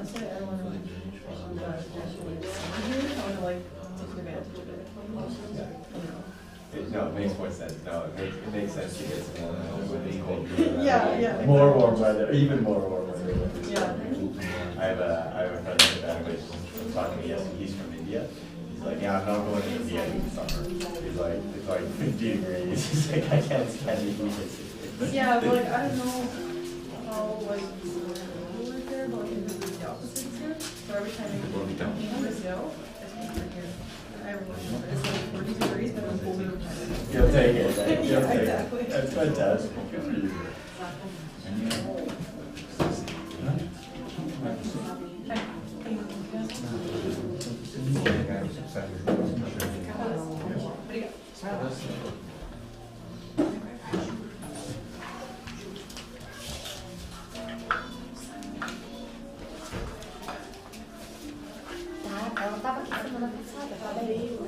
honestly, I don't want to like I want to like take advantage of it. No, it makes more sense. No, it makes sense to get some when it's cold. Yeah. More warm weather, even more warm weather. Yeah. I have a friend who was talking to me yesterday. He's from India. He's like, yeah, I'm not going to India in the summer. He's like, it's like 50 degrees. He's like, I can't stand it. Yeah, but like I don't know how like people live there, but like in the opposites here. So every time they come to snow, it's over here. It's like 40 degrees, but it's cold every time. You'll take it. You'll take exactly. it. That's fantastic. Good for you. Ela estava aqui semana passada, estava aí,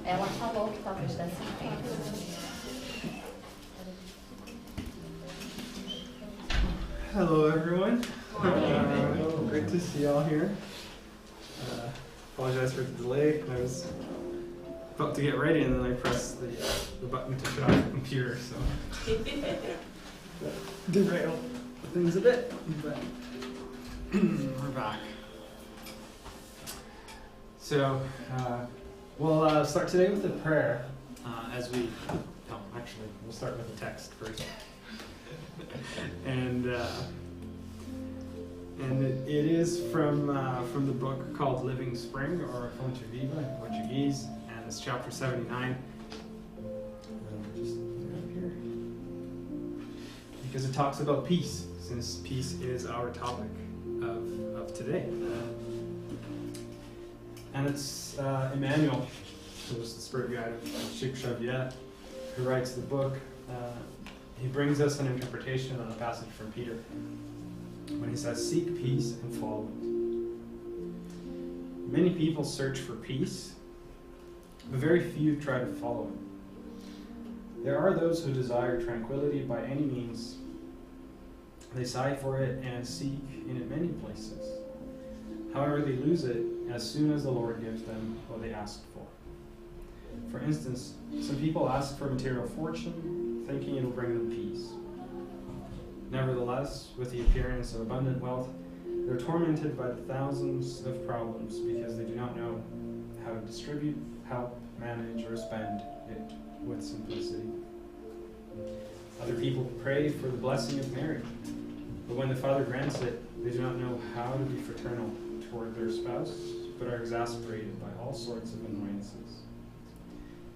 ela falou que talvez desse tempo. Hello everyone. Great to see you all here. Apologize for the delay. I was about to get ready and then I pressed the button to shut off the computer, so derailed things a bit, but we're back. So we'll start today with a prayer we'll start with the text first. And it is from the book called Living Spring, or Fonte Viva in Portuguese, and it's chapter 79. Just up here, because it talks about peace, since peace is our topic of today. And it's Emmanuel, who's the spirit guide of Sheikh Xavier, who writes the book. He brings us an interpretation on a passage from Peter when he says, "Seek peace and follow it." Many people search for peace, but very few try to follow it. There are those who desire tranquility by any means. They sigh for it and seek in it many places. However, they lose it as soon as the Lord gives them what they ask for. For instance, some people ask for material fortune, thinking it will bring them peace. Nevertheless, with the appearance of abundant wealth, they're tormented by the thousands of problems because they do not know how to distribute, help, manage, or spend it with simplicity. Other people pray for the blessing of marriage, but when the Father grants it, they do not know how to be fraternal toward their spouse, but are exasperated by all sorts of annoyances.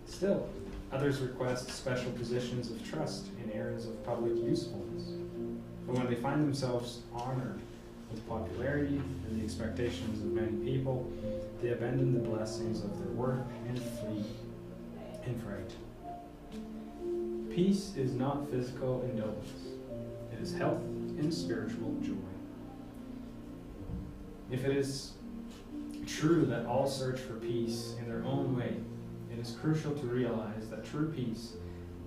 Still, others request special positions of trust in areas of public usefulness. But when they find themselves honored with popularity and the expectations of many people, they abandon the blessings of their work and flee in fright. Peace is not physical indulgence. It is health and spiritual joy. If it is true that all search for peace in their own way, it is crucial to realize that true peace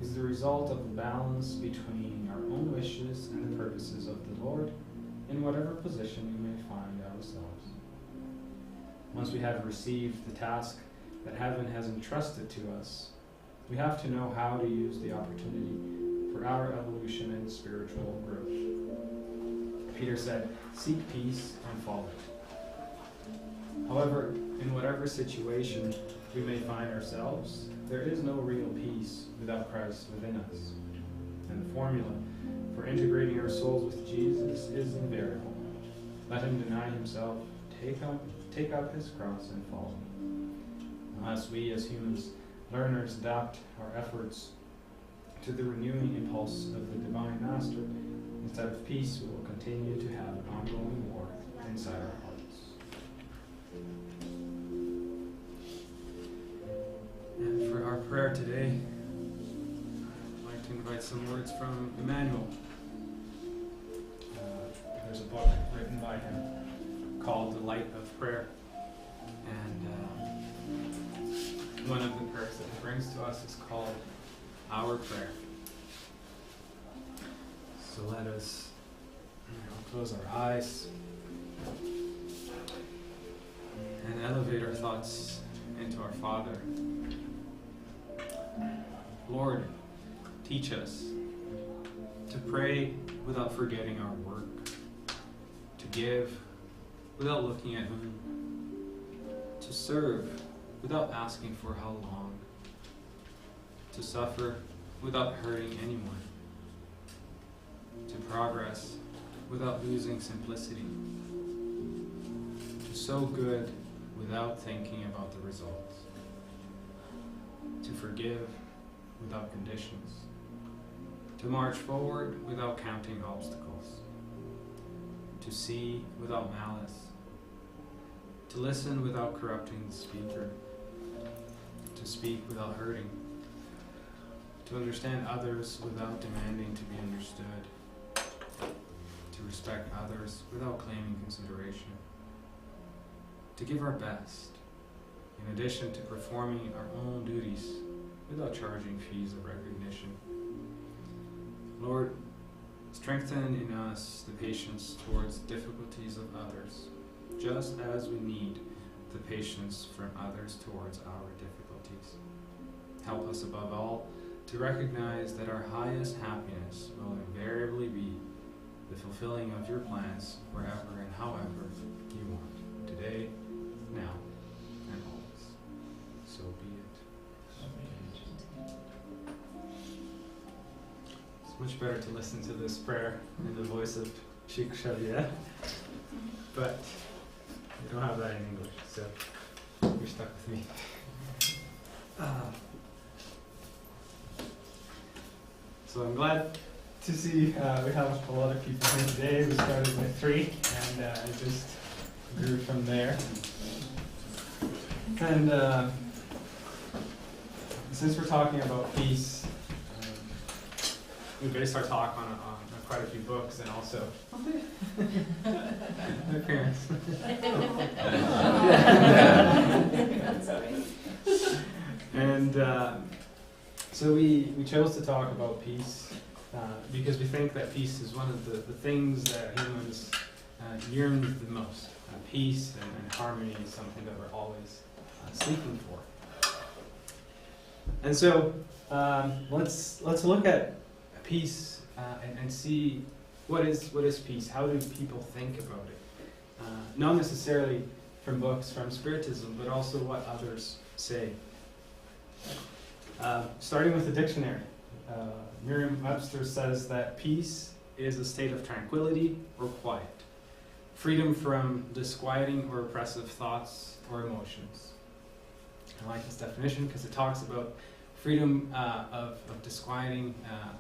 is the result of the balance between our own wishes and the purposes of the Lord in whatever position we may find ourselves. Once we have received the task that heaven has entrusted to us, we have to know how to use the opportunity for our evolution and spiritual growth. Peter said, "Seek peace and follow it." However, in whatever situation we may find ourselves, there is no real peace without Christ within us. And the formula for integrating our souls with Jesus is invariable. Let him deny himself, take up his cross, and follow him. Unless we as humans learners adapt our efforts to the renewing impulse of the Divine Master, instead of peace, we will continue to have an ongoing war inside our hearts. And for our prayer today, I'd like to invite some words from Emmanuel. There's a book written by him called The Light of Prayer. And one of the prayers that he brings to us is called Our Prayer. So let us close our eyes and elevate our thoughts into our Father. Lord, teach us to pray without forgetting our work, to give without looking at whom, to serve without asking for how long, to suffer without hurting anyone, to progress without losing simplicity, to sow good without thinking about the results, to forgive without conditions, to march forward without counting obstacles, to see without malice, to listen without corrupting the speaker, to speak without hurting, to understand others without demanding to be understood, to respect others without claiming consideration, to give our best, in addition to performing our own duties without charging fees of recognition. Lord, strengthen in us the patience towards difficulties of others, just as we need the patience from others towards our difficulties. Help us above all to recognize that our highest happiness will invariably be the fulfilling of your plans wherever and however you want, today, now, and always. So be it. It's much better to listen to this prayer in the voice of Sheikh Xavier, but we don't have that in English, so you're stuck with me. So I'm glad to see we have a lot of people here today. We started with 3 and it just grew from there. And since we're talking about peace, we based our talk on quite a few books and also my parents. And so we chose to talk about peace because we think that peace is one of the things that humans yearn the most. Peace and harmony is something that we're always seeking for. And so let's look at peace and see what is peace. How do people think about it? Not necessarily from books from Spiritism, but also what others say. Starting with the dictionary, Merriam-Webster says that peace is a state of tranquility or quiet, freedom from disquieting or oppressive thoughts or emotions. I like this definition because it talks about freedom of disquieting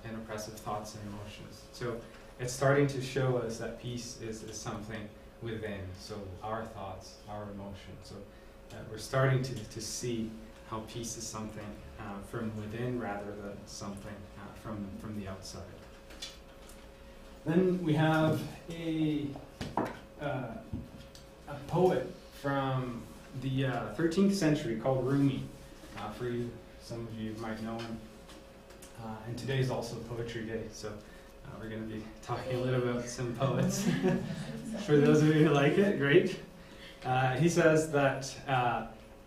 and oppressive thoughts and emotions. So it's starting to show us that peace is something within, so our thoughts, our emotions. So we're starting to see how peace is something from within rather than something from the outside. Then we have a poet from the 13th century called Rumi. For you, some of you might know him. And today is also Poetry Day, so we're going to be talking a little about some poets. For those of you who like it, great. He says that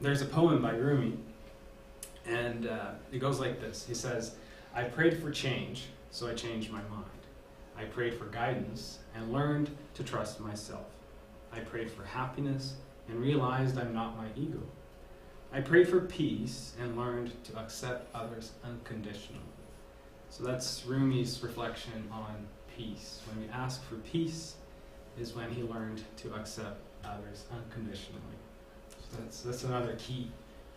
there's a poem by Rumi, and it goes like this. He says, "I prayed for change, so I changed my mind. I prayed for guidance and learned to trust myself. I prayed for happiness and realized I'm not my ego. I prayed for peace and learned to accept others unconditionally." So that's Rumi's reflection on peace. When we ask for peace is when he learned to accept others unconditionally. So that's another key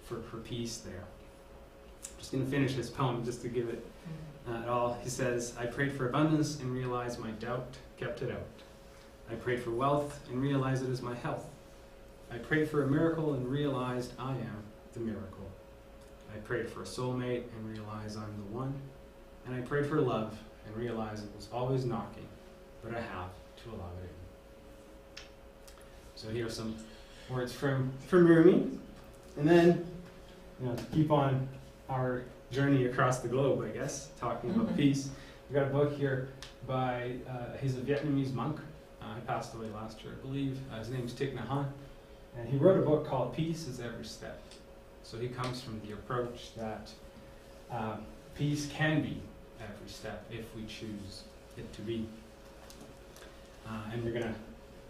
for peace there. I'm just going to finish this poem just to give it at all. He says, "I prayed for abundance and realized my doubt kept it out. I prayed for wealth and realized it is my health. I prayed for a miracle and realized I am the miracle. I prayed for a soulmate and realized I'm the one. And I prayed for love and realized it was always knocking, but I have to allow it in." So here are some words from Rumi. And then, to keep on our journey across the globe, I guess, talking about peace. We've got a book here by, he's a Vietnamese monk, He passed away last year, I believe. His name's Thich Nhat Hanh, and he wrote a book called Peace is Every Step. So he comes from the approach that peace can be every step if we choose it to be. And we're going to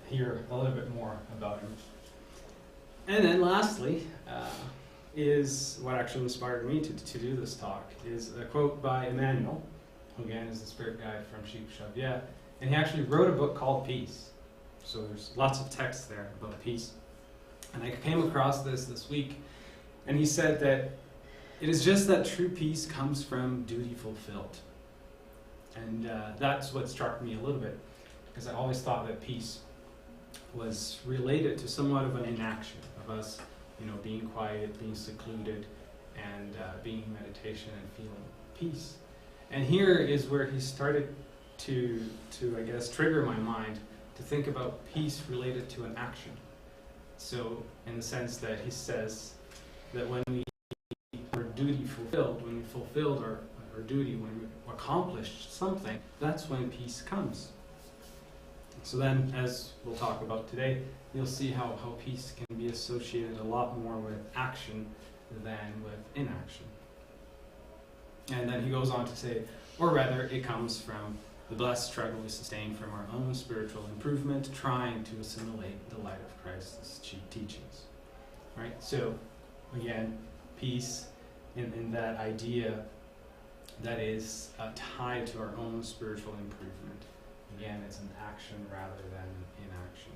hear a little bit more about him. And then lastly, is what actually inspired me to do this talk, is a quote by Emmanuel, who again is the spirit guide from Sheep Shavia, and he actually wrote a book called Peace. So there's lots of text there about peace. And I came across this week, and he said that it is just that true peace comes from duty fulfilled. And that's what struck me a little bit, because I always thought that peace was related to somewhat of an inaction of us, being quiet, being secluded, and being in meditation and feeling peace. And here is where he started to I guess, trigger my mind to think about peace related to an action. So, in the sense that he says that when we were duty fulfilled, when we fulfilled our duty, when we accomplished something, that's when peace comes. So then, as we'll talk about today, you'll see how peace can be associated a lot more with action than with inaction. And then he goes on to say, or rather, it comes from the blessed struggle we sustain from our own spiritual improvement, trying to assimilate the light of Christ's teachings. Right? So, again, peace in that idea that is tied to our own spiritual improvement. Again, it's an action rather than inaction.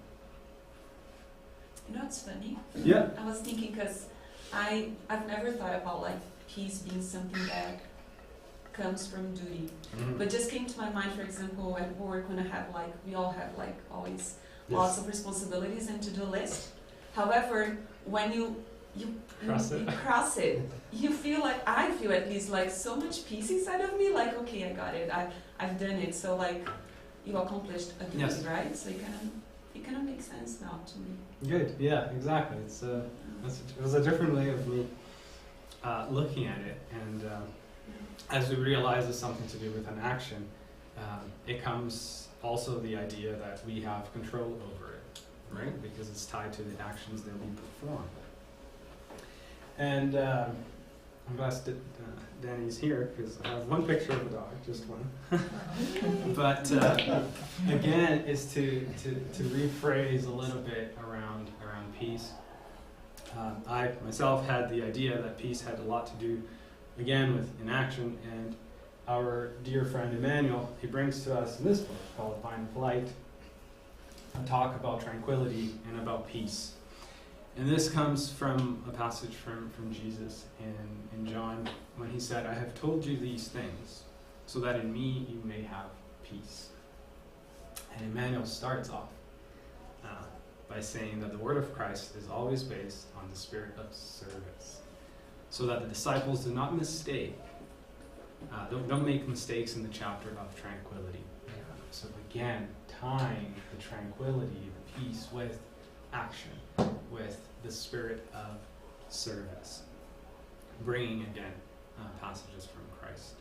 You know what's funny? Yeah. I was thinking because I've never thought about like peace being something that comes from duty. Mm-hmm. But just came to my mind, for example, at work when we all have like always lots of responsibilities and to-do list. However, when you cross it, you feel like, I feel at least like so much peace inside of me, like, okay, I got it, I've done it. So like you accomplished a duty, Yes. right? So it kind of makes sense now to me. Good. Yeah, exactly. It was a different way of me looking at it, and as we realize it's something to do with an action, it comes also the idea that we have control over it, right? Because it's tied to the actions that we perform. And I'm blessed that Danny's here, because I have one picture of a dog, just one. But again, is to rephrase a little bit around peace. I myself had the idea that peace had a lot to do, again, with inaction, and our dear friend Emmanuel, he brings to us in this book called Vine of Light a talk about tranquility and about peace. And this comes from a passage from Jesus in John, when he said, I have told you these things so that in me you may have peace. And Emmanuel starts off by saying that the word of Christ is always based on the spirit of service, so that the disciples do not mistake, don't make mistakes in the chapter of tranquility. So again, tying the tranquility, the peace with action, with the spirit of service, bringing again passages from Christ.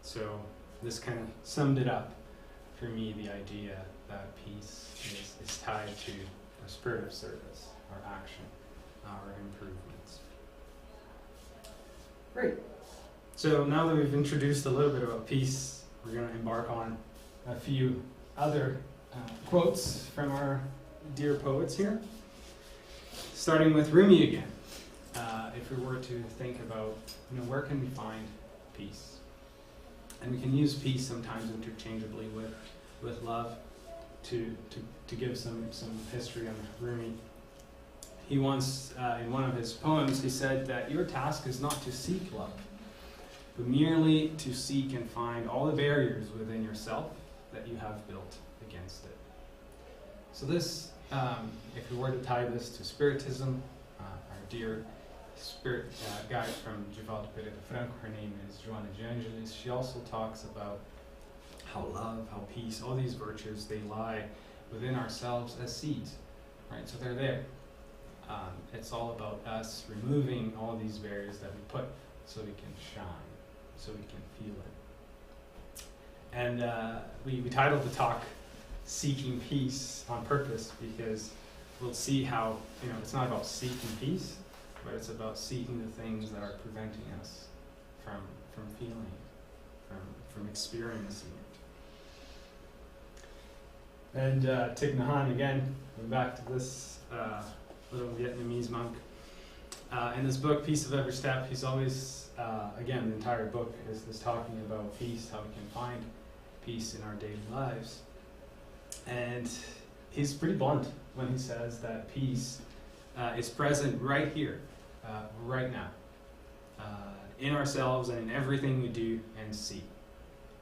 So this kind of summed it up for me, the idea that peace is tied to a spirit of service, our action, our improvements. Great. So now that we've introduced a little bit about peace, we're going to embark on a few other quotes from our dear poets here. Starting with Rumi again. If we were to think about, where can we find peace? And we can use peace sometimes interchangeably with love. To give some history on Rumi. He once, in one of his poems, he said that your task is not to seek love, but merely to seek and find all the barriers within yourself that you have built against it. So this, if we were to tie this to Spiritism, our dear spirit guide from Givaldo Pereira Franco, her name is Joana de Angelis, she also talks about how love, how peace, all these virtues, they lie within ourselves as seeds, right? So they're there. It's all about us removing all these barriers that we put so we can shine, so we can feel it. And we titled the talk seeking peace on purpose, because we'll see how, it's not about seeking peace, but it's about seeking the things that are preventing us from feeling it, from experiencing it. And Thich Nhat Hanh, again, going back to this little Vietnamese monk. In this book, Peace of Every Step, he's always, again, the entire book is talking about peace, how we can find peace in our daily lives. And he's pretty blunt when he says that peace is present right here, right now, in ourselves and in everything we do and see.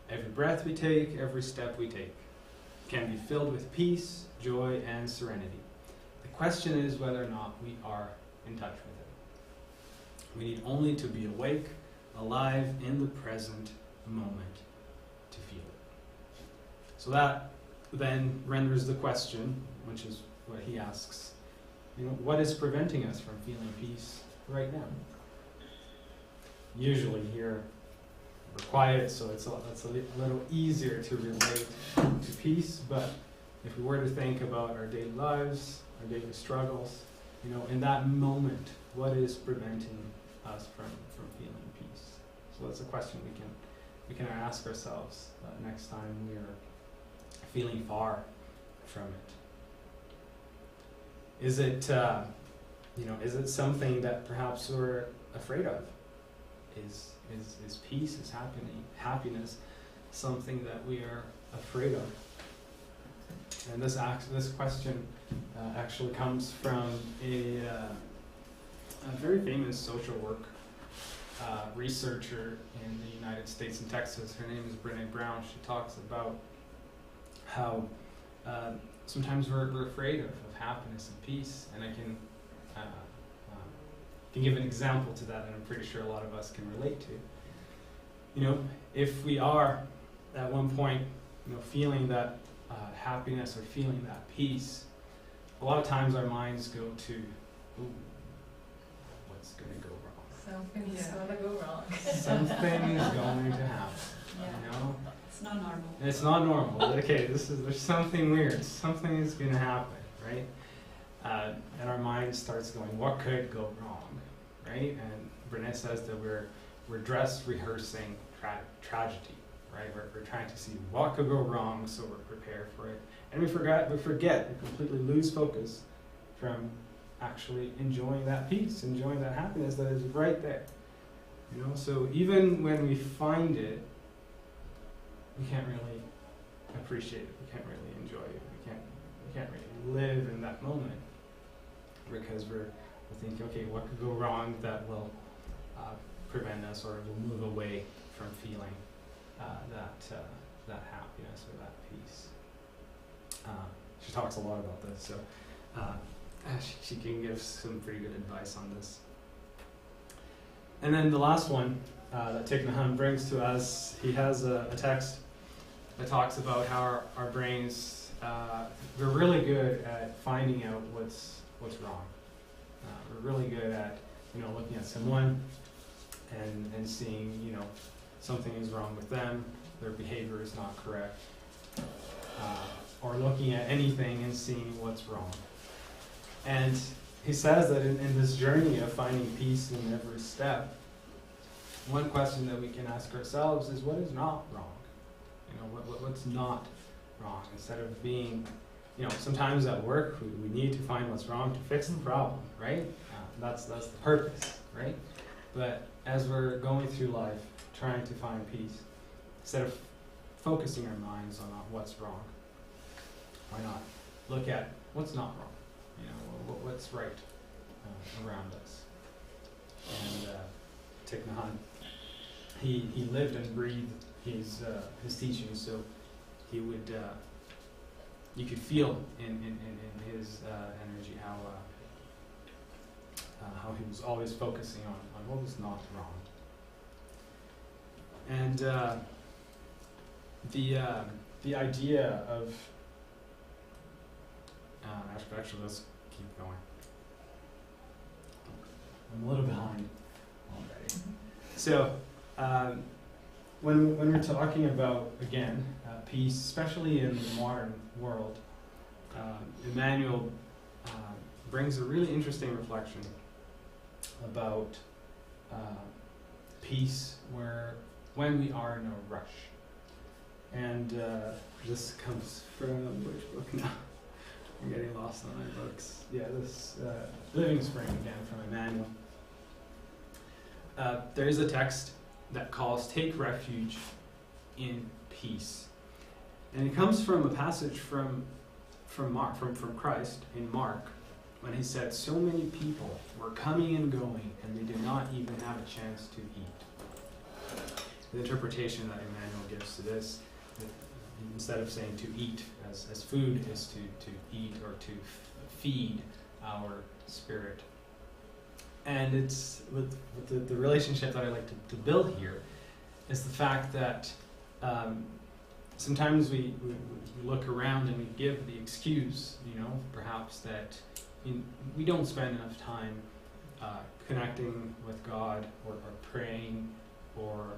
Every breath we take, every step we take can be filled with peace, joy, and serenity. The question is whether or not we are in touch with it. We need only to be awake, alive, in the present moment to feel it. So that then renders the question, which is what he asks, what is preventing us from feeling peace right now? Usually here we're quiet, so it's a little easier to relate to peace, but if we were to think about our daily lives, our daily struggles, in that moment, what is preventing us from feeling peace? So that's a question we can ask ourselves next time we are feeling far from it. Is it is it something that perhaps we're afraid of? Is peace, is happiness something that we are afraid of? And this question actually comes from a very famous social work researcher in the United States and Texas. Her name is Brené Brown. She talks about how sometimes we're afraid of happiness and peace, and I can give an example to that, and I'm pretty sure a lot of us can relate to. If we are at one point, feeling that happiness or feeling that peace, a lot of times our minds go to, ooh, what's going to go wrong? Something's gonna go wrong. Something is going to happen. It's not normal. It's not normal. Okay, there's something weird. Something is going to happen, right? And our mind starts going, what could go wrong, right? And Brené says that we're dress rehearsing tragedy, right? We're trying to see what could go wrong, so we're prepared for it, and we completely lose focus from actually enjoying that peace, enjoying that happiness that is right there. So even when we find it, we can't really appreciate it. We can't really enjoy it. We can't really live in that moment because we're thinking, okay, what could go wrong that will prevent us or will move away from feeling that happiness or that peace. She talks a lot about this, so she can give some pretty good advice on this. And then the last one that Thich Nhat Hanh brings to us, he has a text that talks about how our brains, we're really good at finding out what's wrong. We're really good at looking at someone and seeing something is wrong with them, their behavior is not correct, or looking at anything and seeing what's wrong. And he says that in this journey of finding peace in every step, one question that we can ask ourselves is, what is not wrong? What's not wrong? Instead of being, sometimes at work we need to find what's wrong to fix the problem, right? That's the purpose, right? But as we're going through life, trying to find peace, instead of focusing our minds on what's wrong, why not look at what's not wrong? What's right around us? And Thich Nhat Hanh, he lived and breathed his teachings, so he would you could feel in his energy how he was always focusing on what was not wrong. And the idea of actually let's keep going. I'm a little behind already. So when we're talking about, again, peace, especially in the modern world. Emmanuel brings a really interesting reflection about peace when we are in a rush. And this comes from which book now? I'm getting lost on my books. Yeah, this Living Spring again from Emmanuel. There is a text that calls "Take refuge in peace," and it comes from a passage from Christ in Mark, when he said, "So many people were coming and going, and they did not even have a chance to eat." The interpretation that Emmanuel gives to this, instead of saying to eat as food, is to eat or to feed our spirit. And it's with the relationship that I like to build here is the fact that sometimes we look around and we give the excuse, perhaps that we don't spend enough time connecting with God or praying or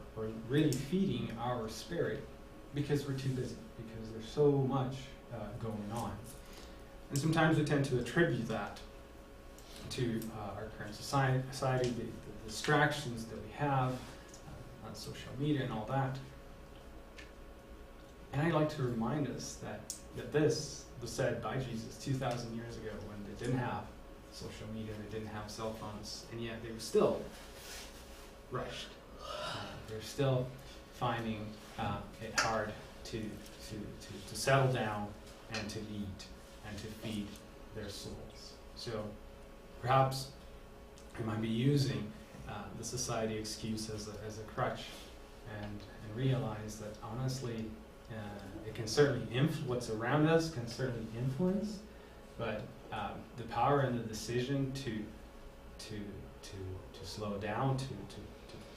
really feeding our spirit because we're too busy, because there's so much going on. And sometimes we tend to attribute that to our current society, the distractions that we have on social media and all that. And I'd like to remind us that this was said by Jesus 2,000 years ago when they didn't have social media, they didn't have cell phones, and yet they were still rushed. They're still finding it hard to settle down and to eat and to feed their souls. So perhaps I might be using the society excuse as a crutch and realize that honestly it can certainly what's around us can certainly influence, but the power and the decision to slow down, to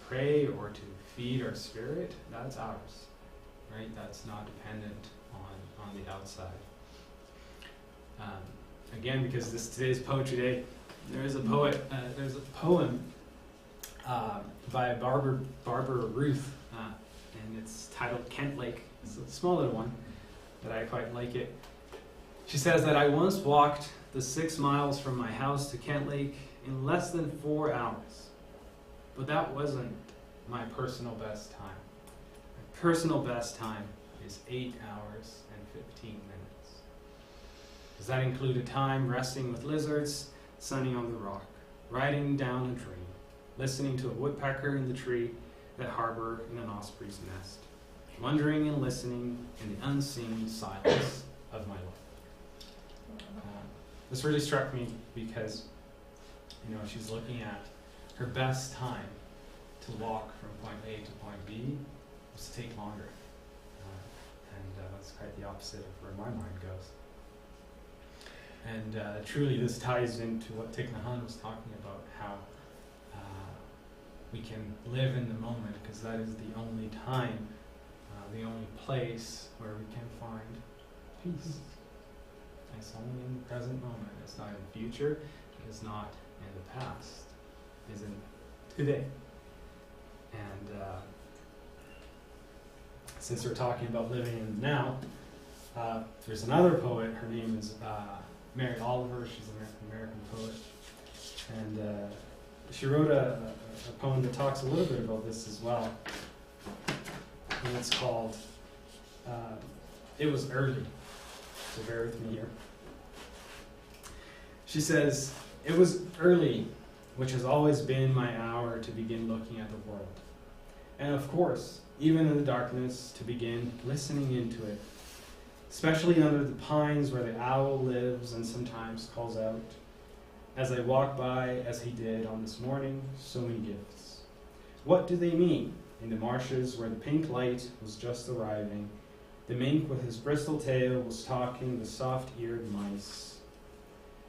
pray or to feed our spirit, that's ours, right? That's not dependent on the outside. Again, because today's Poetry Day, there's a poem by Barbara Ruth, and it's titled Kent Lake. It's a small little one, but I quite like it. She says that I once walked the 6 miles from my house to Kent Lake in less than 4 hours, but that wasn't my personal best time. My personal best time is 8 hours and 15 minutes. Does that include a time resting with lizards, sunning on the rock, riding down a dream, listening to a woodpecker in the tree that harbor in an osprey's nest, wondering and listening in the unseen silence of my life? This really struck me because, she's looking at her best time to walk from point A to point B was to take longer. And that's quite the opposite of where my mind goes. And truly this ties into what Thich Nhat Hanh was talking about, how we can live in the moment, because that is the only time, the only place where we can find peace. It's only in the present moment. It's not in the future. It is not in the past. It is in today. And since we're talking about living in the now, there's another poet. Her name is Mary Oliver. She's an American poet. And she wrote a poem that talks a little bit about this as well. And it's called It Was Early. So bear with me here. She says, "It was early, which has always been my hour to begin looking at the world. And of course, even in the darkness, to begin listening into it, especially under the pines where the owl lives and sometimes calls out. As I walk by, as he did on this morning, so many gifts. What do they mean? In the marshes where the pink light was just arriving, the mink with his bristle tail was talking to soft-eared mice.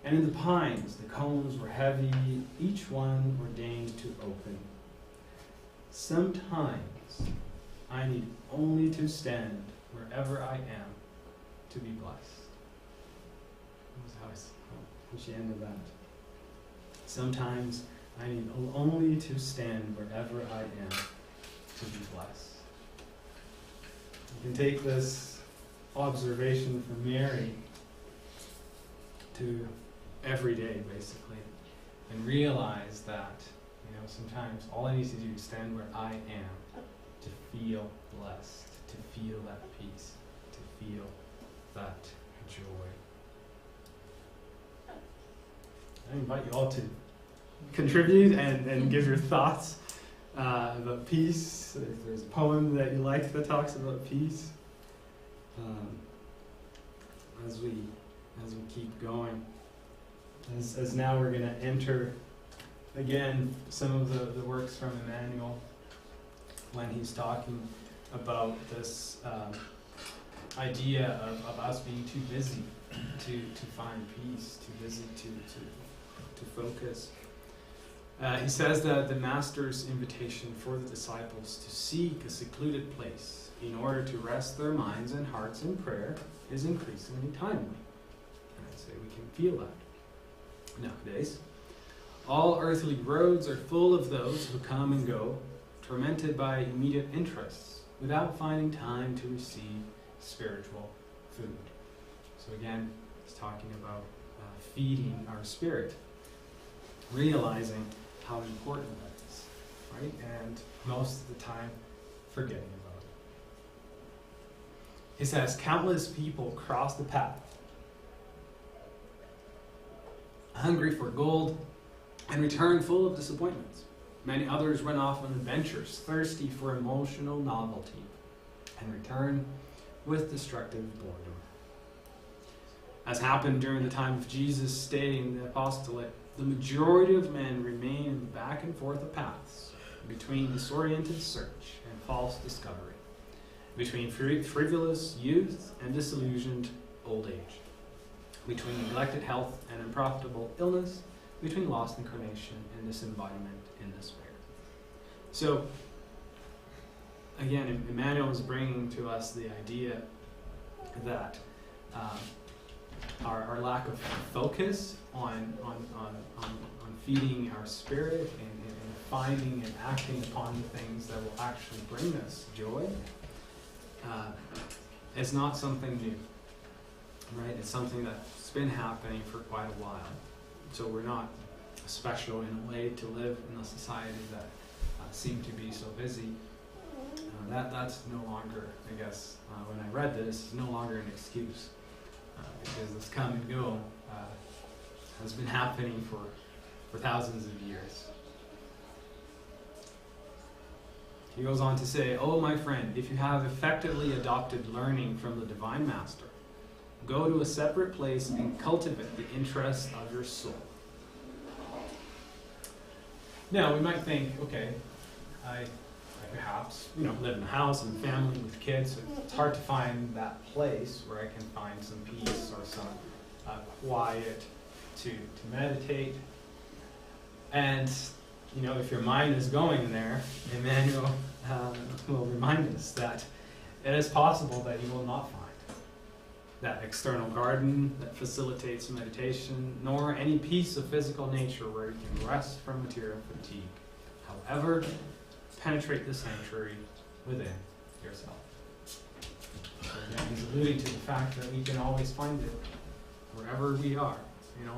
And in the pines, the cones were heavy, each one ordained to open. Sometimes I need only to stand wherever I am to be blessed." That was how she ended that. Sometimes I need only to stand wherever I am to be blessed. You can take this observation from Mary to every day, basically, and realize that, sometimes all I need to do is stand where I am to feel blessed, to feel that peace, to feel that joy. I invite you all to contribute and give your thoughts about peace. If there's a poem that you like that talks about peace, as we keep going, as now we're going to enter again some of the works from Emmanuel when he's talking about this idea of us being too busy to find peace, too busy to focus. He says that the Master's invitation for the disciples to seek a secluded place in order to rest their minds and hearts in prayer is increasingly timely. And I'd say we can feel that nowadays. All earthly roads are full of those who come and go, tormented by immediate interests, without finding time to receive spiritual food. So again, he's talking about feeding our spirit, realizing how important that is, right? And most of the time, forgetting about it. He says, countless people cross the path, hungry for gold, and return full of disappointments. Many others run off on adventures, thirsty for emotional novelty, and return with destructive boredom. As happened during the time of Jesus staying in the apostolate, the majority of men remain in the back and forth of paths between disoriented search and false discovery, between frivolous youth and disillusioned old age, between neglected health and unprofitable illness, between lost incarnation and disembodiment in despair. So, again, Emmanuel is bringing to us the idea that our lack of focus on feeding our spirit and finding and acting upon the things that will actually bring us joy is not something new, right? It's something that's been happening for quite a while. So we're not special in a way to live in a society that seem to be so busy. That's no longer, I guess, when I read this, is no longer an excuse. Because this come and go has been happening for thousands of years. He goes on to say, "Oh, my friend, if you have effectively adopted learning from the Divine Master, go to a separate place and cultivate the interests of your soul." Now, we might think, okay, I perhaps, live in a house and family with kids, so it's hard to find that place where I can find some peace or some quiet to meditate. And, if your mind is going there, Emmanuel will remind us that it is possible that you will not find that external garden that facilitates meditation, nor any piece of physical nature where you can rest from material fatigue. However, penetrate the sanctuary within yourself. So again, he's alluding to the fact that we can always find it wherever we are.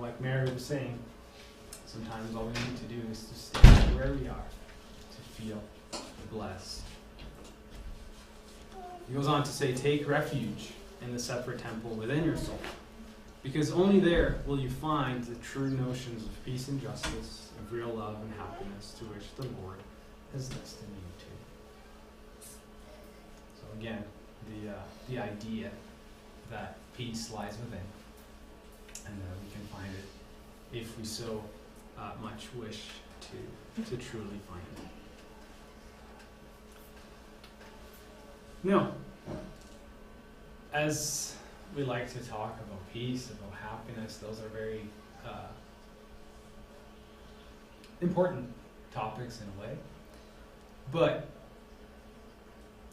Like Mary was saying, sometimes all we need to do is to stay where we are, to feel blessed. He goes on to say, take refuge in the separate temple within your soul, because only there will you find the true notions of peace and justice, of real love and happiness to which the Lord has destined you to. So again, the idea that peace lies within, and that we can find it if we so much wish to truly find it. Now, as we like to talk about peace, about happiness, those are very important topics in a way. But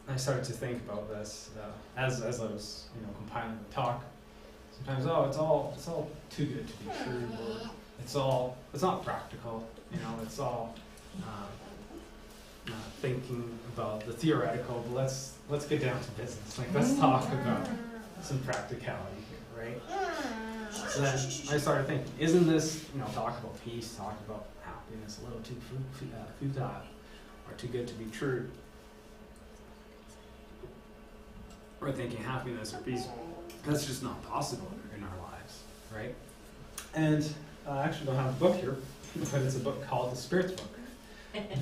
I started to think about this as I was, compiling the talk. Sometimes, it's all too good to be true, or it's not practical. It's all thinking about the theoretical. But let's get down to business. Let's talk about some practicality here, right? So then I started thinking, isn't this, talk about peace, talk about happiness a little too futile or too good to be true? We're thinking happiness or peace, that's just not possible in our lives, right? And I actually don't have a book here, but it's a book called The Spirit's Book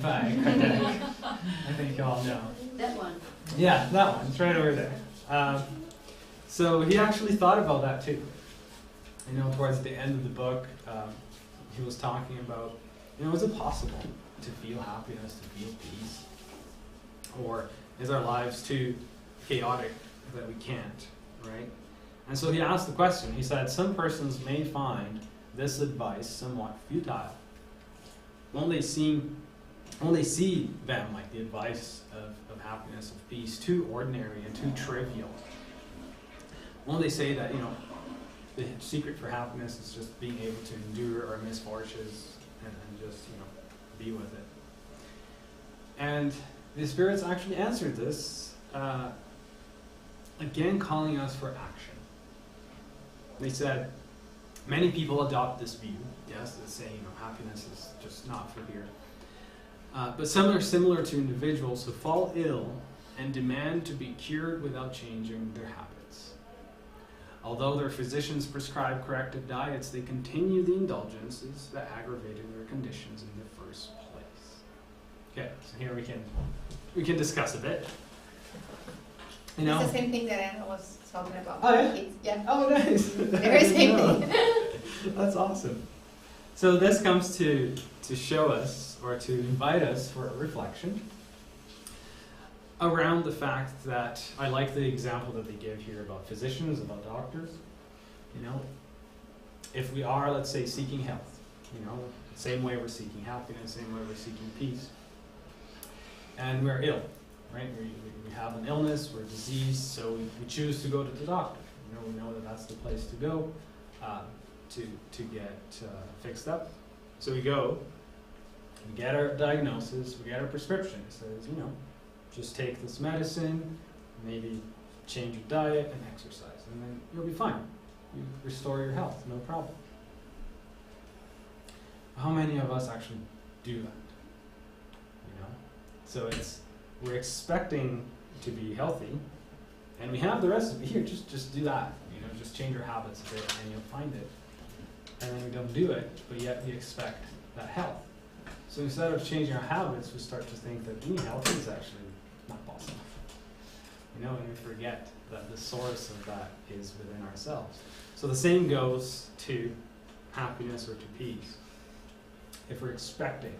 by Fraternity. I think you all know. That one. Yeah, that one. It's right over there. So he actually thought about that too. Towards the end of the book, he was talking about, is it possible to feel happiness, to feel peace? Or is our lives too chaotic that we can't, right? And so he asked the question. He said, some persons may find this advice somewhat futile. Won't they see them like the advice of happiness, of peace, too ordinary and too trivial? Won't they say that, the secret for happiness is just being able to endure our misfortunes and just, be with it? And the spirits actually answered this, again calling us for action. They said, many people adopt this view, yes, that say, happiness is just not for here. But some are similar to individuals who fall ill and demand to be cured without changing their habits. Although their physicians prescribe corrective diets, they continue the indulgences that aggravated their conditions in the first place. Okay, so here we can discuss a bit. It's the same thing that Anna was talking about. Oh, yeah? Yeah. Oh, nice. Very same thing. That's awesome. So this comes to show us, or to invite us for a reflection around the fact that I like the example that they give here about physicians, about doctors. If we are, let's say, seeking health, same way we're seeking happiness, same way we're seeking peace, and we're ill, right? We have an illness, we're diseased, so we choose to go to the doctor. We know that that's the place to go to get fixed up. So we go, we get our diagnosis, we get our prescription. It says, just take this medicine, maybe change your diet and exercise, and then you'll be fine. You restore your health, no problem. How many of us actually do that? So we're expecting to be healthy, and we have the recipe here. Just do that. Just change your habits a bit, and you'll find it. And then we don't do it, but yet we expect that health. So instead of changing our habits, we start to think that being healthy is actually not possible. And we forget that the source of that is within ourselves. So the same goes to happiness or to peace. If we're expecting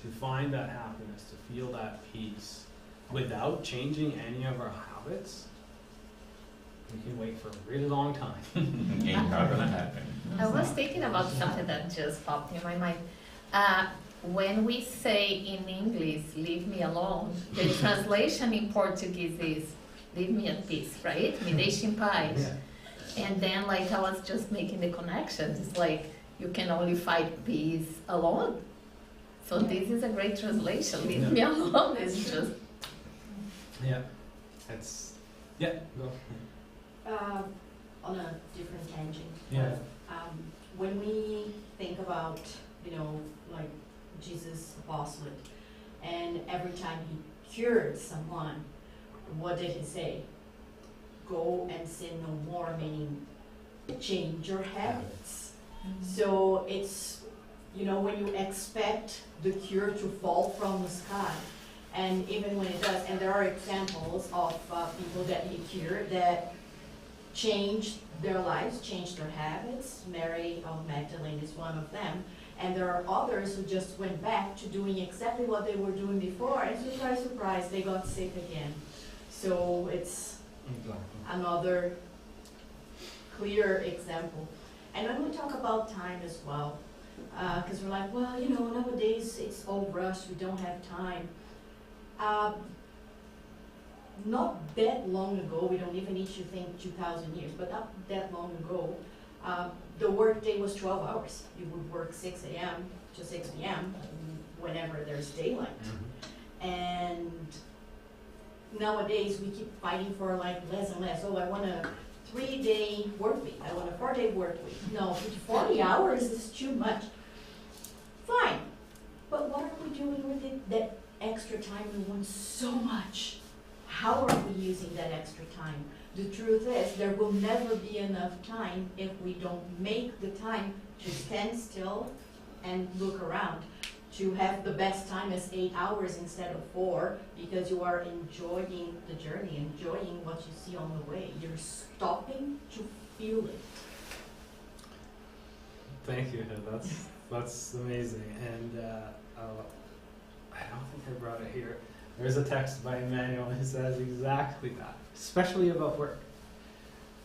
to find that happiness, to feel that peace, without changing any of our habits, we can wait for a really long time. Ain't not gonna happen. I was thinking about something that just popped in my mind. When we say in English, leave me alone, the translation in Portuguese is leave me at peace, right? Me deixe em paz. Yeah. And then I was just making the connections. It's like you can only find peace alone. So this is a great translation. Leave me alone. It's just... Yeah. Go. On a different tangent. Yeah. When we think about, like Jesus' apostolate, and every time he cured someone, what did he say? Go and sin no more, meaning change your habits. So it's, when you expect the cure to fall from the sky, and even when it does, and there are examples of people that he cured that changed their lives, changed their habits. Mary of Magdalene is one of them. And there are others who just went back to doing exactly what they were doing before, and surprise, surprise, they got sick again. So it's another clear example. And when we talk about time as well, because we're like, well, nowadays it's all rushed, we don't have time. Not that long ago, we don't even need to think 2,000 years, but not that long ago, the workday was 12 hours. You would work 6 a.m. to 6 p.m. whenever there's daylight. And nowadays we keep fighting for like less and less. Oh, I want to 3-day work week. I want a 4-day work week. No, 40 hours is too much. Fine. But what are we doing with it, that extra time we want so much? How are we using that extra time? The truth is, there will never be enough time if we don't make the time to stand still and look around. To have the best time is 8 hours instead of 4, because you are enjoying the journey, enjoying what you see on the way. You're stopping to feel it. Thank you. That's amazing. And I don't think I brought it here. There's a text by Emmanuel who says exactly that, especially about work.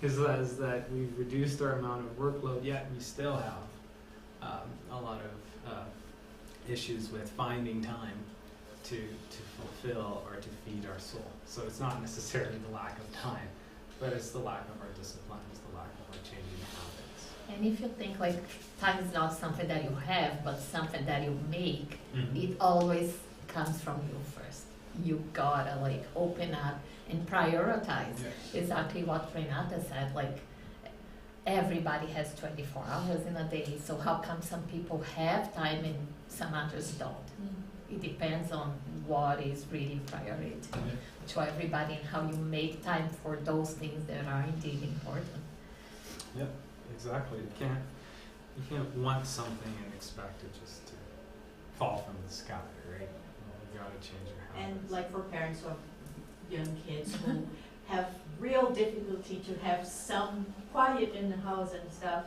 He says that we've reduced our amount of workload, yet we still have a lot of issues with finding time to fulfill or to feed our soul. So it's not necessarily the lack of time, but it's the lack of our discipline, it's the lack of our changing habits. And if you think like time is not something that you have, but something that you make, it always comes from you first. You gotta like open up and prioritize. Exactly what Renata said, like everybody has 24 hours in a day, so how come some people have time and some others don't? It depends on what is really priority to everybody and how you make time for those things that are indeed important. Yep, exactly. You can't want something and expect it just to fall from the sky, right? You gotta change your habits. And like for parents of young kids who have real difficulty to have some quiet in the house and stuff,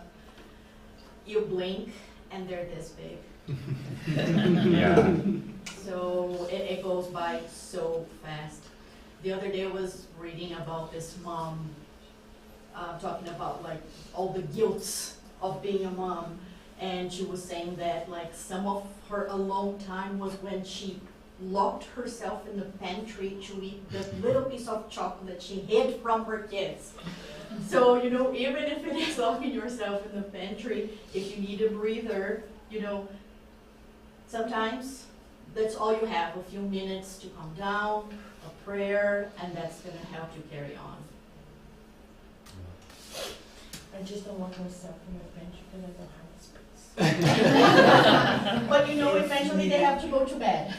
you blink and they're this big. Yeah. So it goes by so fast. The other day I was reading about this mom talking about like all the guilts of being a mom, and she was saying that like some of her alone time was when she locked herself in the pantry to eat the little piece of chocolate she hid from her kids. So, you know, even if it is locking yourself in the pantry, if you need a breather, you know, sometimes that's all you have, a few minutes to calm down, a prayer, and that's going to help you carry on. I just don't lock myself in the pantry because I don't have space. But you know, eventually they have to go to bed.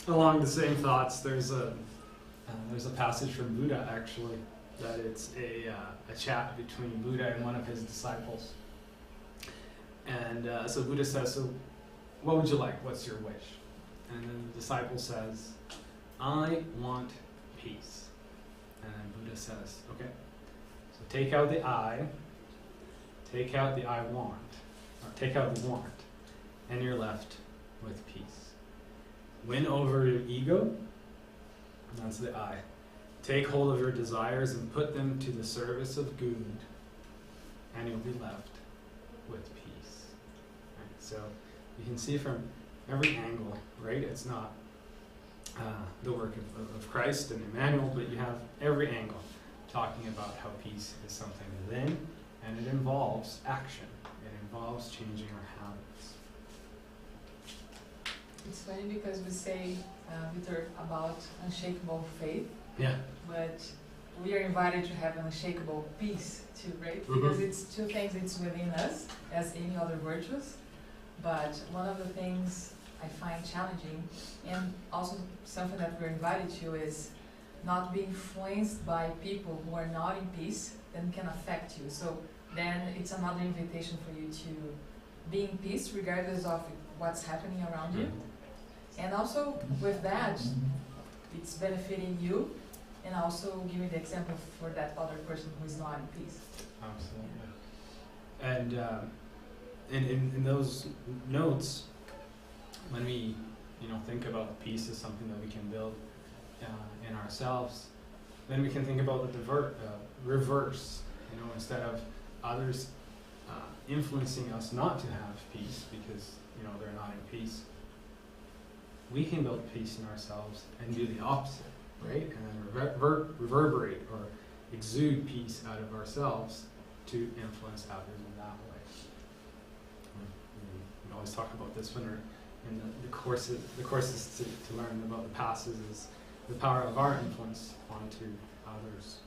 Along the same thoughts, there's a passage from Buddha actually, that it's a chat between Buddha and one of his disciples. And so Buddha says, so what would you like? What's your wish? And then the disciple says, I want peace. And then Buddha says, okay, so take out the I want, or take out the want, and you're left with peace. Win over your ego, that's the I. Take hold of your desires and put them to the service of good, and you'll be left with peace. Right? So you can see from every angle, right? It's not the work of Christ and Emmanuel, but you have every angle talking about how peace is something within, and it involves action. It involves changing our habits. It's funny because we say, Victor, about unshakable faith. Yeah. But we are invited to have unshakable peace too, right? Mm-hmm. Because it's two things, it's within us, as any other virtues. But one of the things I find challenging, and also something that we're invited to, is not being influenced by people who are not in peace and can affect you. So then it's another invitation for you to be in peace regardless of what's happening around you. And also with that, it's benefiting you and also giving the example for that other person who is not in peace. Absolutely. And in those notes, when we think about peace as something that we can build in ourselves, then we can think about the reverse. Instead of others influencing us not to have peace because they're not in peace, we can build peace in ourselves and do the opposite, right? And then reverberate or exude peace out of ourselves to influence others in that way. We always talk about this when we're in the courses to learn about the passes, is the power of our influence onto others.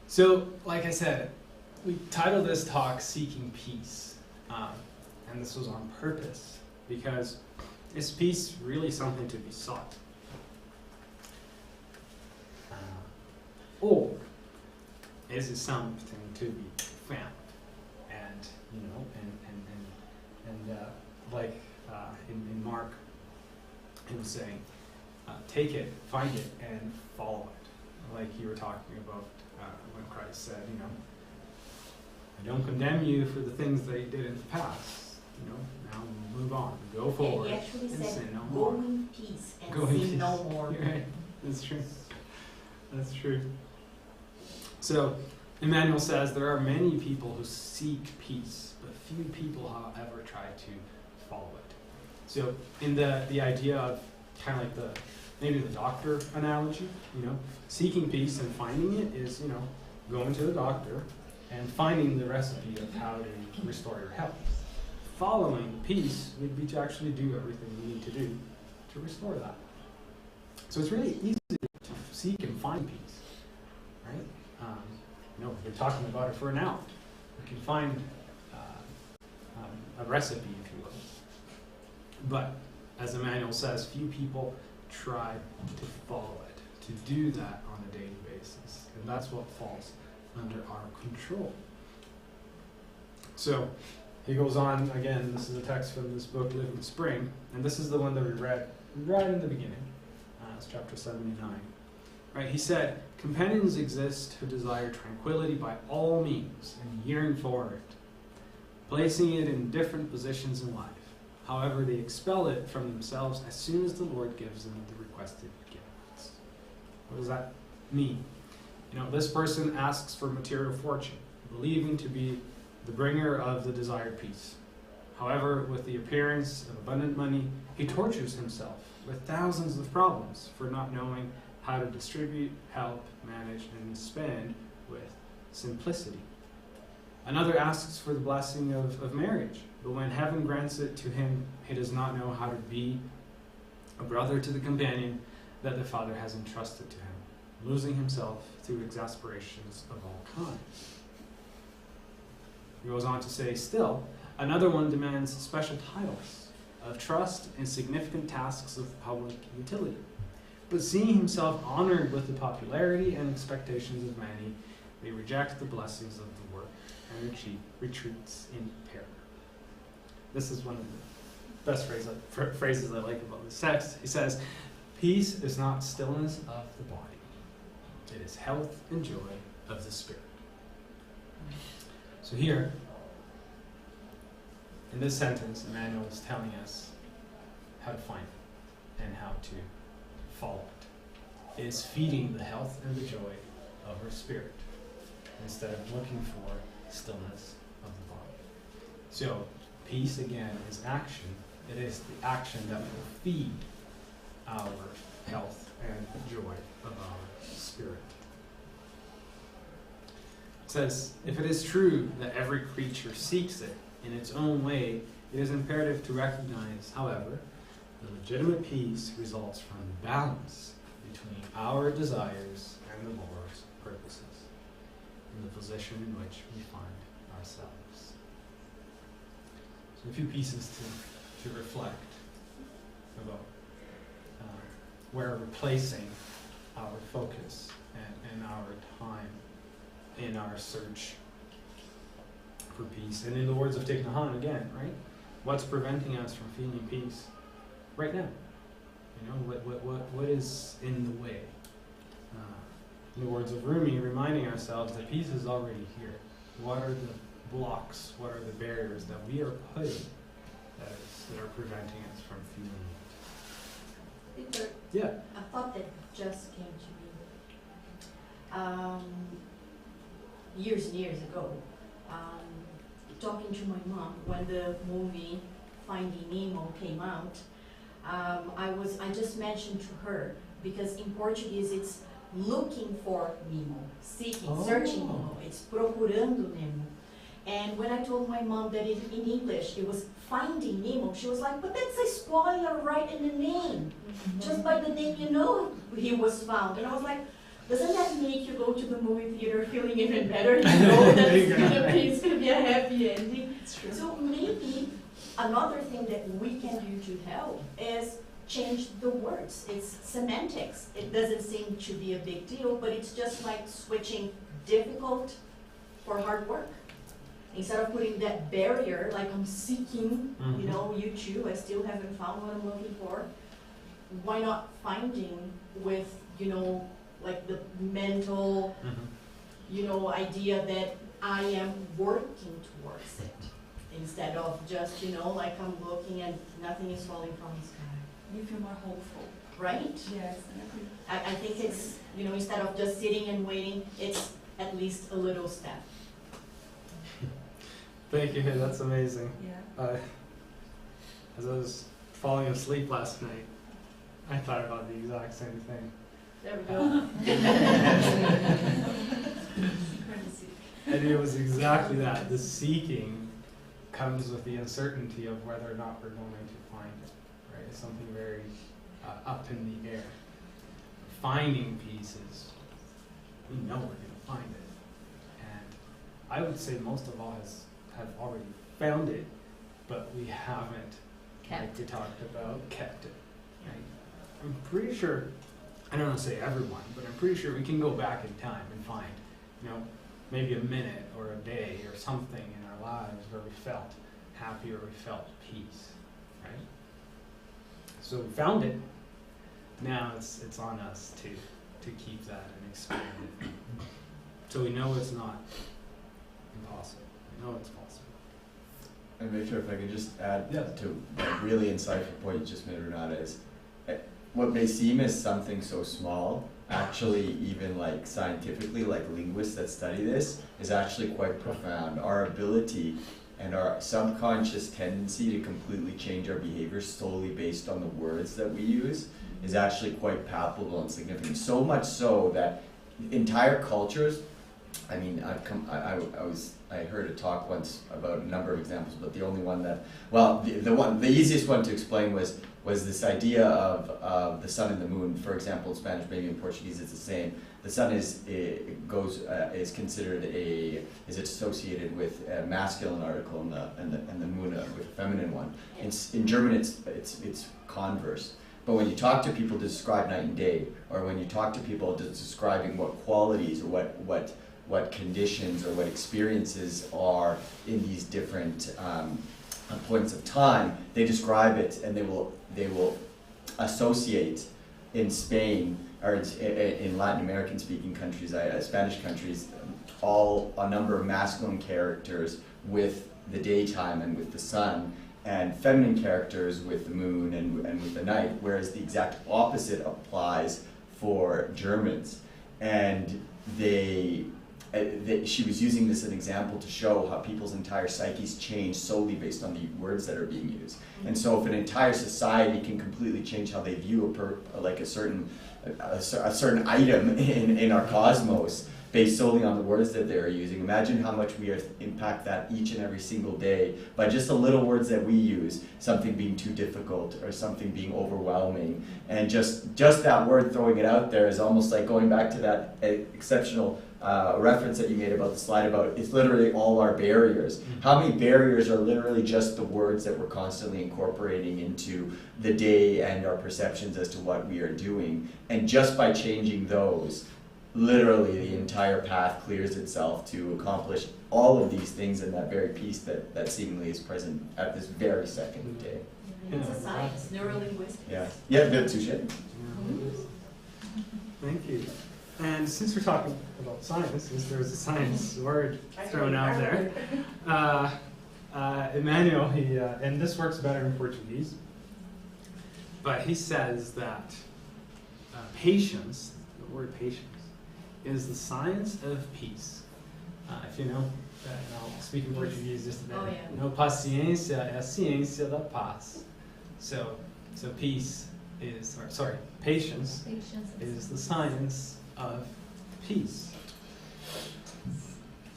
So, like I said, we titled this talk Seeking Peace, and this was on purpose, because is peace really something to be sought? Or is it something to be found? And, you know, like in Mark, he was saying, take it, find it, and follow it. Like you were talking about when Christ said, you know, I don't condemn you for the things that you did in the past. You know, now move on, go forward. And he actually and said, sin no go more. in peace and Go in sin peace. no more. Right. That's true. That's true. So, Emmanuel says there are many people who seek peace, but few people, however, try to follow it. So, in the idea of kind of like maybe the doctor analogy, you know, seeking peace and finding it is, you know, going to the doctor and finding the recipe of how to restore your health. Following peace would be to actually do everything you need to do to restore that. So it's really easy to seek and find peace, right? You know, we're talking about it for an hour. We can find a recipe, if you will. But as Emmanuel says, few people try to follow it, to do that on a daily basis. And that's what falls under our control. So he goes on, again, this is a text from this book, Live in Spring, and this is the one that we read right in the beginning. It's chapter 79. Right, he said, companions exist who desire tranquility by all means and yearn for it, placing it in different positions in life. However, they expel it from themselves as soon as the Lord gives them the requested gifts. What does that mean? You know, this person asks for material fortune, believing to be the bringer of the desired peace. However, with the appearance of abundant money, he tortures himself with thousands of problems for not knowing how to distribute, help, manage, and spend with simplicity. Another asks for the blessing of marriage, but when heaven grants it to him, he does not know how to be a brother to the companion that the Father has entrusted to him, losing himself through exasperations of all kinds. He goes on to say, still, another one demands special titles of trust and significant tasks of public utility. But seeing himself honored with the popularity and expectations of many, they reject the blessings of the work and retreats in terror. This is one of the best phrases I like about this text. He says, peace is not stillness of the body. It is health and joy of the spirit. So here, in this sentence, Emmanuel is telling us how to find it and how to follow it. It is feeding the health and the joy of her spirit instead of looking for stillness of the body. So, peace, again, is action. It is the action that will feed our health and joy of our spirit. It says, if it is true that every creature seeks it in its own way, it is imperative to recognize, however, the legitimate peace results from the balance between our desires and the Lord's purposes in the position in which we find ourselves. So a few pieces to reflect about where we're placing our focus and our time in our search for peace. And in the words of Thich Nhat Hanh, again, right? What's preventing us from feeling peace right now? You know, what is in the way? In the words of Rumi, reminding ourselves that peace is already here. What are the blocks? What are the barriers that we are putting that are preventing us from feeling it? Victor, Yeah. a thought that just came to me. Years and years ago, talking to my mom when the movie Finding Nemo came out, I just mentioned to her, because in Portuguese it's looking for Nemo, seeking, searching Nemo, it's procurando Nemo. And when I told my mom that in English it was Finding Nemo, she was like, but that's a spoiler right in the name. Just by the name you know he was found. And I was like, doesn't that make you go to the movie theater feeling even better? You know that it's gonna be a happy ending. So maybe another thing that we can do to help is change the words. It's semantics. It doesn't seem to be a big deal, but it's just like switching difficult for hard work. Instead of putting that barrier, like I'm seeking, you know, you too, I still haven't found what I'm looking for. Why not finding with, you know, like the mental, you know, idea that I am working towards it. Instead of just, you know, like I'm looking and nothing is falling from the sky. You feel more hopeful. Right? Yes, I agree. I think it's, you know, instead of just sitting and waiting, it's at least a little step. Thank you, that's amazing. Yeah. As I was falling asleep last night, I thought about the exact same thing. There we go. And it was exactly that. The seeking comes with the uncertainty of whether or not we're going to find it. Right? It's something very up in the air. Finding peace is, we know we're going to find it. And I would say most of us have already found it, but we haven't, like we talked about, kept it. Right? I'm pretty sure, I don't want to say everyone, but I'm pretty sure we can go back in time and find, you know, maybe a minute or a day or something in our lives where we felt happy or we felt peace, right? So we found it. Now it's on us to keep that and expand it. So we know it's not impossible. We know it's possible. And Victor, if I could just add to a really insightful point you just made, Renata, is what may seem as something so small, actually even like scientifically, like linguists that study this, is actually quite profound. Our ability and our subconscious tendency to completely change our behavior solely based on the words that we use is actually quite palpable and significant. So much so that entire cultures, I mean, I heard a talk once about a number of examples, but the only one that, well, the easiest one to explain was this idea of the sun and the moon. For example, in Spanish, maybe in Portuguese, it's the same. The sun is considered is associated with a masculine article, and the moon with a feminine one. In German, it's converse. But when you talk to people to describe night and day, or when you talk to people describing what qualities or what conditions or what experiences are in these different points of time, they describe it, and they will associate in Spain or in Latin American speaking countries, Spanish countries, a number of masculine characters with the daytime and with the sun, and feminine characters with the moon and with the night, whereas the exact opposite applies for Germans. And she was using this as an example to show how people's entire psyches change solely based on the words that are being used. And so if an entire society can completely change how they view a certain item in our cosmos based solely on the words that they're using, imagine how much we impact that each and every single day by just the little words that we use, something being too difficult or something being overwhelming. And just that word, throwing it out there, is almost like going back to that exceptional reference that you made about the slide about it's literally all our barriers. How many barriers are literally just the words that we're constantly incorporating into the day and our perceptions as to what we are doing? And just by changing those, literally the entire path clears itself to accomplish all of these things in that very piece that seemingly is present at this very second day. It's a science, neurolinguistics. Yeah, good, touche. Thank you. And since we're talking about science, since there was a science word thrown out there, Emmanuel, and this works better in Portuguese, but he says that patience, the word patience, is the science of peace. If you know, and I'll speak in Portuguese just a bit. Oh, yeah. No, paciência é a ciência da paz. So peace is, or sorry, patience is the science of peace.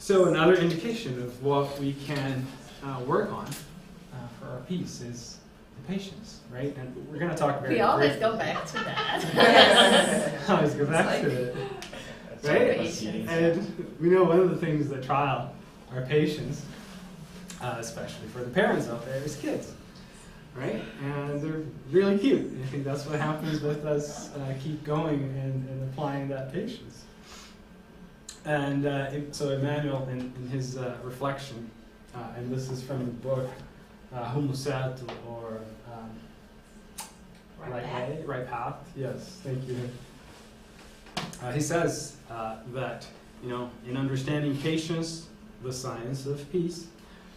So another indication of what we can work on for our peace is the patience, right? And we're going to talk very We always briefly. go back to that. Always go back to it, right? Patience. And we know one of the things that trial our patience, especially for the parents out there, is kids, right? And they're really cute. And I think that's what happens with us keep going and applying that patience. And so Emmanuel, in his reflection, and this is from the book Homo Sat, or Right Path. Yes, thank you. He says that, in understanding patience, the science of peace,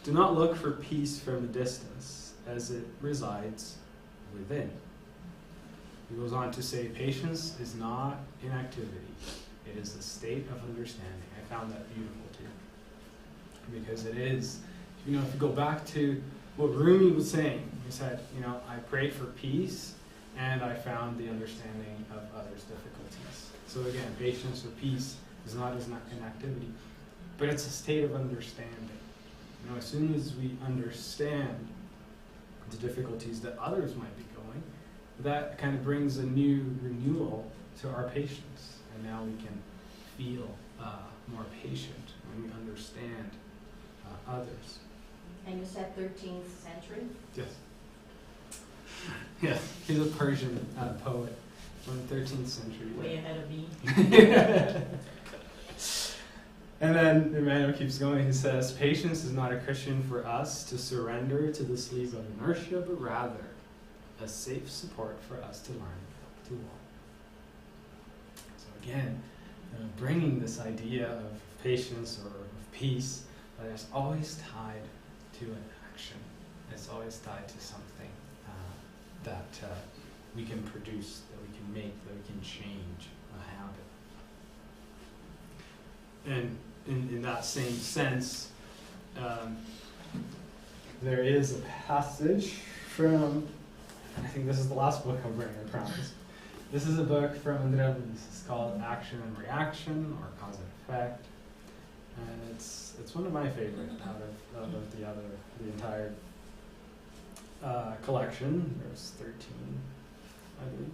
do not look for peace from a distance, as it resides within. He goes on to say, patience is not inactivity. It is a state of understanding. I found that beautiful too. Because it is, if you go back to what Rumi was saying, he said, I prayed for peace and I found the understanding of others' difficulties. So again, patience or peace is not inactivity, but it's a state of understanding. As soon as we understand the difficulties that others might be going, that kind of brings a new renewal to our patience. And now we can feel more patient when we understand others. And you said 13th century? Yes. Yeah, he's a Persian poet from the 13th century. Way ahead of me. And then Emmanuel keeps going. He says, patience is not a cushion for us to surrender to the sleep of inertia, but rather a safe support for us to learn to walk. So again, bringing this idea of patience or of peace that is always tied to an action. It's always tied to something that we can produce, that we can make, that we can change a habit. And in that same sense, there is a passage from, and I think this is the last book I'll bring, I promise. This is a book from Andrea Luis. It's called Action and Reaction, or Cause and Effect. And it's one of my favorite out of the entire collection. There's 13, I believe.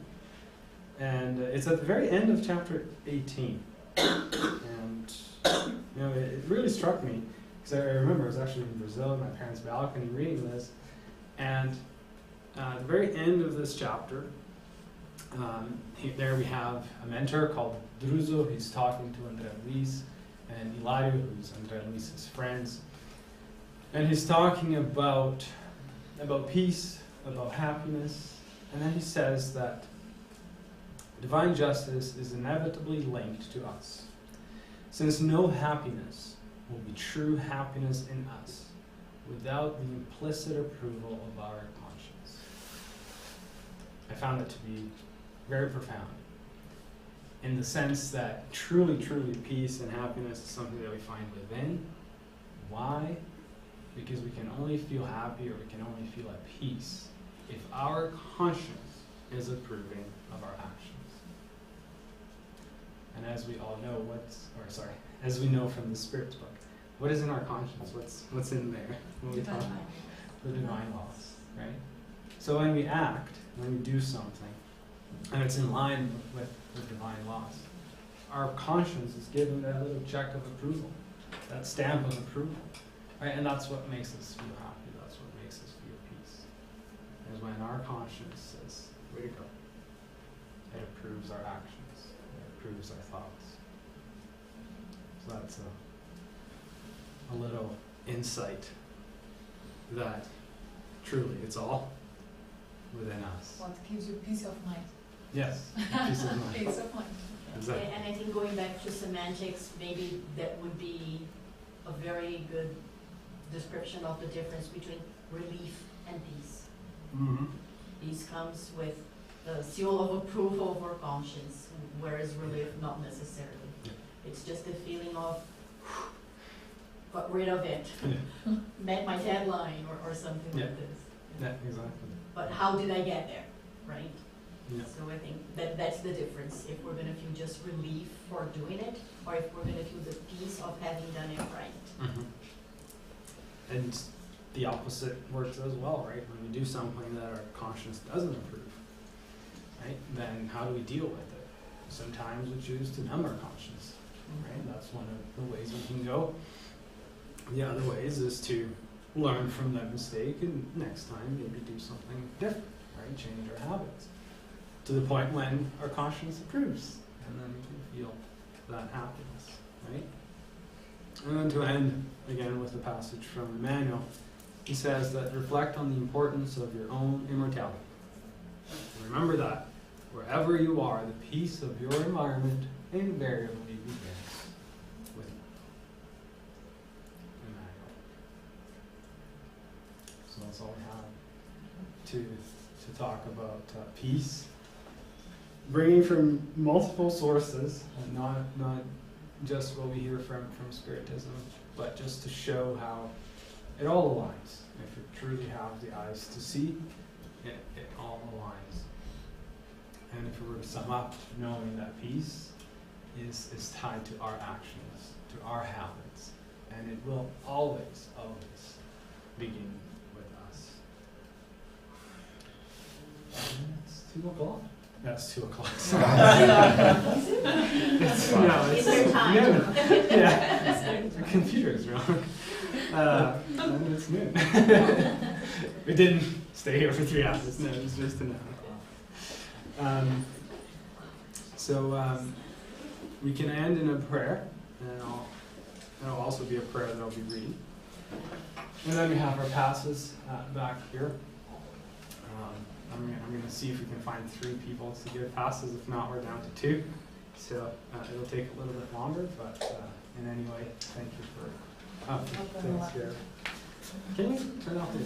And it's at the very end of chapter 18. And it really struck me, because I remember I was actually in Brazil in my parents' balcony reading this, and at the very end of this chapter, there we have a mentor called Druso. He's talking to Andrea Luis, and Hilario, who's Andrea Luis's friends, and he's talking about peace, about happiness, and then he says that divine justice is inevitably linked to us, since no happiness will be true happiness in us without the implicit approval of our conscience. I found it to be very profound, in the sense that truly, truly peace and happiness is something that we find within. Why? Because we can only feel happy, or we can only feel at peace if our conscience is approving of our actions. And as we all know, as we know from the Spirit's book, what is in our conscience? What's in there when we talk about the divine laws, right? So when we act, when we do something, and it's in line with the divine laws, our conscience is given that little check of approval, that stamp of approval, right? And that's what makes us feel happy. That's what makes us feel peace. Is when our conscience says, "Way to go." It approves our actions. It approves our thoughts. So that's a little insight that truly it's all within us. What gives you peace of mind? Yes, peace of mind. Peace of mind. Exactly. And I think going back to semantics, maybe that would be a very good description of the difference between relief and peace. Mm-hmm. Peace comes with the seal of approval of our conscience, whereas relief not necessarily. Yeah. It's just a feeling of, got rid of it, Yeah. met my deadline, or something Yeah. like this. Yeah, exactly. But how did I get there, right? Yeah. So I think that's the difference, if we're going to feel just relief for doing it, or if we're going to feel the peace of having done it right. And the opposite works as well, right? When we do something that our conscience doesn't approve, right? Then how do we deal with it? Sometimes we choose to numb our conscience, right? That's one of the ways we can go. The other ways is to learn from that mistake and next time maybe do something different, right? Change our habits to the point when our conscience approves, and then we can feel that happiness, right? And then to end again with the passage from Emmanuel, he says that reflect on the importance of your own immortality. Remember that wherever you are, the peace of your environment invariably begins with Emmanuel. So that's all we have to talk about peace, bringing from multiple sources, and not just what we hear from Spiritism, but just to show how it all aligns. If you truly have the eyes to see, it all aligns. And if we were to sum up, knowing that peace is tied to our actions, to our habits, and it will always, always begin with us. And it's 2 o'clock. That's 2 o'clock. It's their time. Noon. Yeah, the computer's wrong. And it's noon. We didn't stay here for 3 hours. No, it's just an hour. So we can end in a prayer, and it'll also be a prayer that I'll be reading. And then we have our passes back here. I'm going to see if we can find 3 people to give passes. If not, we're down to 2. So it'll take a little bit longer, but in any way, thank you for. Thanks, Gary. Can you turn off the?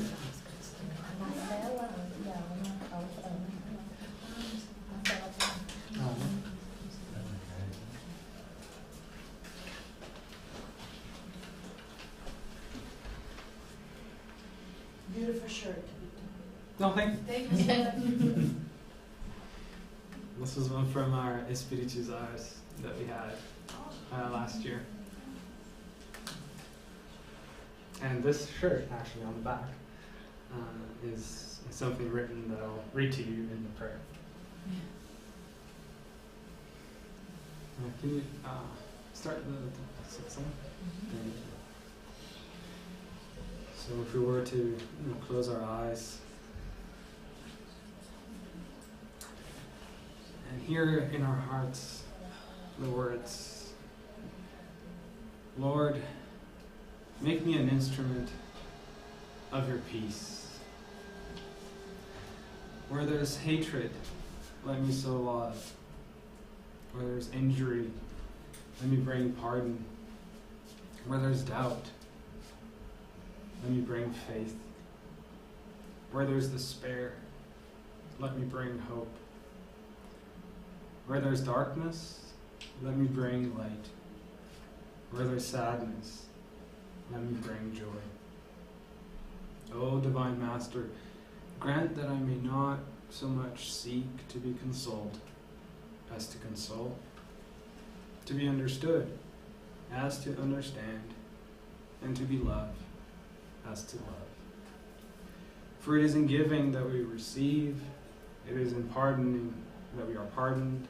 Beautiful shirt. No, thank you. Thank you so much. This was one from our Espiritus Ars that we had last year. And this shirt, actually, on the back, is something written that I'll read to you in the prayer. Can you start the 6th one? Thank you. So if we were to close our eyes and hear in our hearts the words, Lord, make me an instrument of your peace. Where there's hatred, let me sow love. Where there's injury, let me bring pardon. Where there's doubt, let me bring faith. Where there's despair, let me bring hope. Where there's darkness, let me bring light. Where there's sadness, let me bring joy. O Divine Master, grant that I may not so much seek to be consoled as to console, to be understood as to understand, and to be loved as to love. For it is in giving that we receive, it is in pardoning that we are pardoned,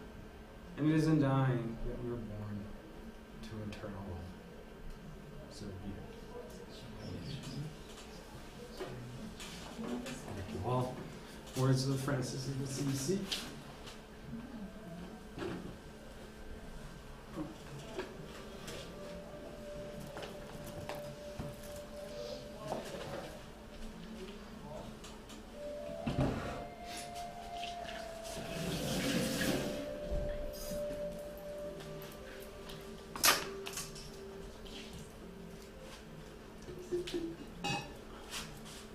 and it is in dying that we are born to eternal life. So be it. Thank you all. Words of Francis of Assisi.